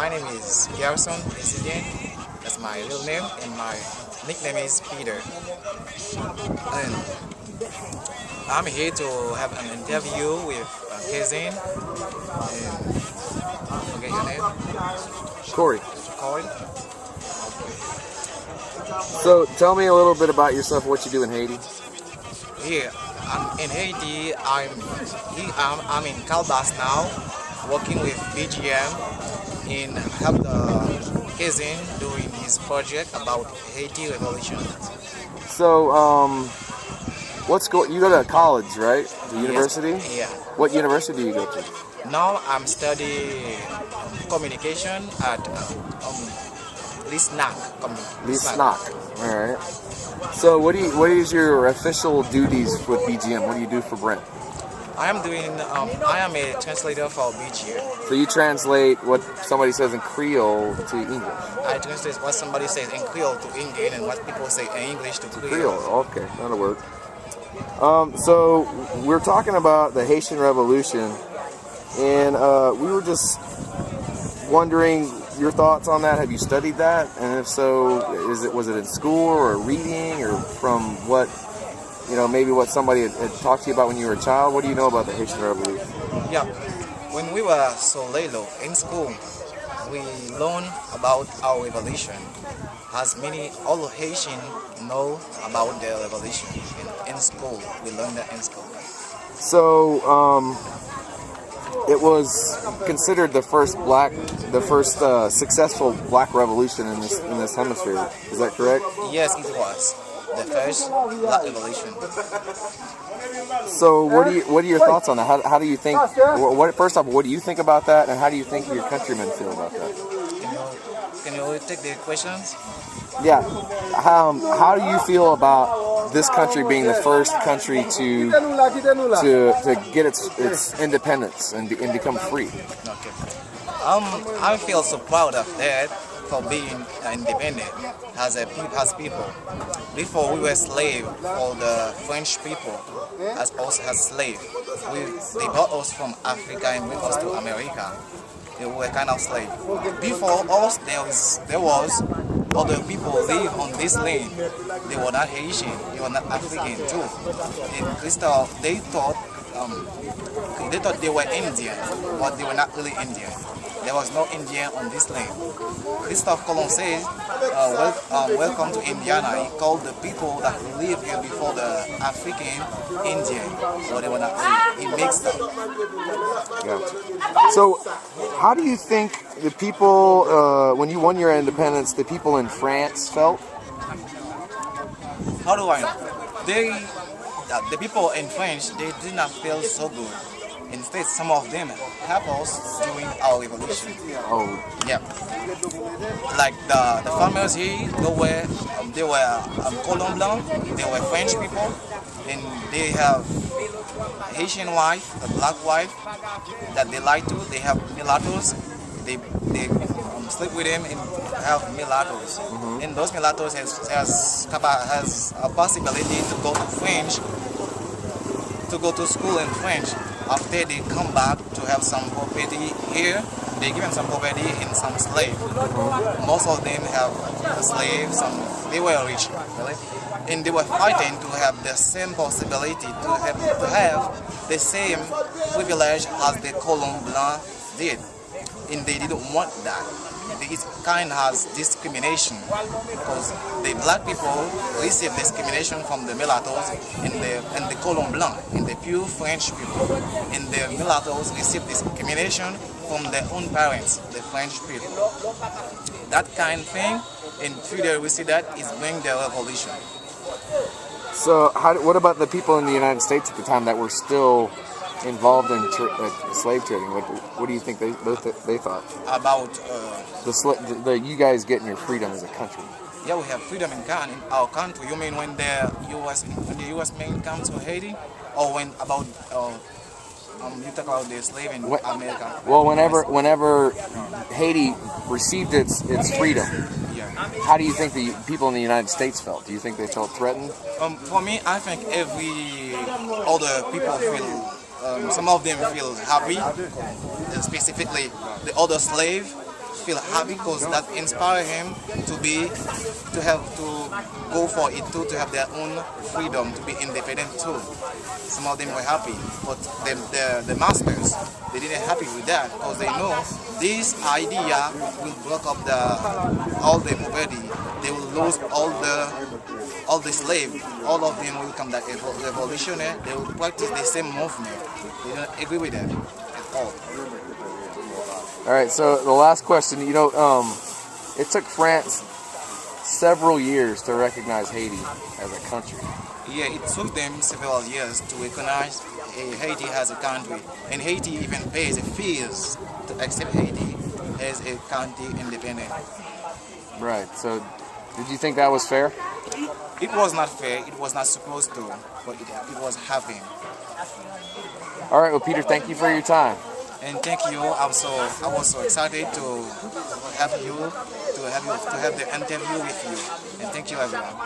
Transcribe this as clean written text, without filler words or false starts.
My name is Garrison President. That's my real name, and my nickname is Peter. And I'm here to have an interview with cousin. And forget your name. Corey. Corey. So tell me a little bit about yourself, what you do in Haiti. Here, I'm in Haiti. I'm in Calbas now, working with BGM in help the cousin doing his project about Haiti revolution. So you go to college, right? The university? Yes. Yeah. What university do you go to? Now I'm studying communication at Lisnac. Lisnac. All right. So what is your official duties with BGM? What do you do for Brent? I am a translator for BGM. So you translate what somebody says in Creole to English? I translate what somebody says in Creole to English and what people say in English to Creole. Creole, okay, that'll work. So we're talking about the Haitian Revolution, and we were just wondering your thoughts on that. Have you studied that? And if so, was it in school or reading or from what, maybe what somebody had talked to you about when you were a child? What do you know about the Haitian Revolution? Yeah, when we were so little in school, we learned about our revolution. As all Haitians know about the revolution in school. We learned that in school. So, it was considered the first successful black revolution in this hemisphere. Is that correct? Yes, it was the first black revolution. So, what are your thoughts on that? How do you think? First off, what do you think about that, and how do you think your countrymen feel about that? Can you take the questions? Yeah. How do you feel about this country being the first country to get its independence and become free? Okay. I feel so proud of that for being independent as people. Before we were slave for the French people, as slave. They brought us from Africa and brought us to America. They were kind of slave. Before us, there was other people live on this land. They were not Haitian, they were not African too. They thought they were Indian, but they were not really Indian. There was no Indian on this land. Christophe Colomb says, welcome to Indiana. He called the people that lived here before the African Indian, but they were not really. He mixed up. Yeah. So, how do you think the people, when you won your independence, the people in France felt? How do I know? The people in France, they did not feel so good. Instead, some of them helped us during our revolution. Oh. Yeah. Like the farmers here, they were colon blanc, they were French people, and they have Haitian wife, a black wife that they like to. They have mulattoes. They sleep with them and have mulattoes. Mm-hmm. And those mulattoes has a possibility to go to French, to go to school in French. After they come back to have some property here, they give them some property and some slave. Mm-hmm. Most of them have slaves. They were rich, really, and they were fighting to have the same possibility to have the same privilege as the colon blanc did, and they didn't want that. It kind has discrimination because the black people receive discrimination from the mulattoes and the colon blanc, and the pure French people, and the mulattoes receive discrimination from their own parents, the French people. That kind of thing, and further we see that is bring the revolution. So, what about the people in the United States at the time that were still involved in slave trading? What do you think they thought about you guys getting your freedom as a country? Yeah, we have freedom in our country. You mean when the U.S. men come to Haiti, or when about you talk about the slave in America? Well, whenever Haiti received its freedom, yeah. How do you think the people in the United States felt? Do you think they felt threatened? For me, I think all the people feel. Some of them feel happy, specifically the other slave. feel happy because that inspire him to have to go for it too, to have their own freedom, to be independent too. Some of them were happy, but the masters, they didn't happy with that because they know this idea will break up all the poverty. They will lose all the slave. All of them will become that revolutionary. They will practice the same movement. They don't agree with that at all. All right, so the last question, it took France several years to recognize Haiti as a country. Yeah, it took them several years to recognize Haiti as a country, and Haiti even pays fees to accept Haiti as a country independent. Right, so did you think that was fair? It was not fair, it was not supposed to, but it was happening. All right, well, Peter, thank you for your time. And thank you. I was so excited to have the interview with you. And thank you, everyone.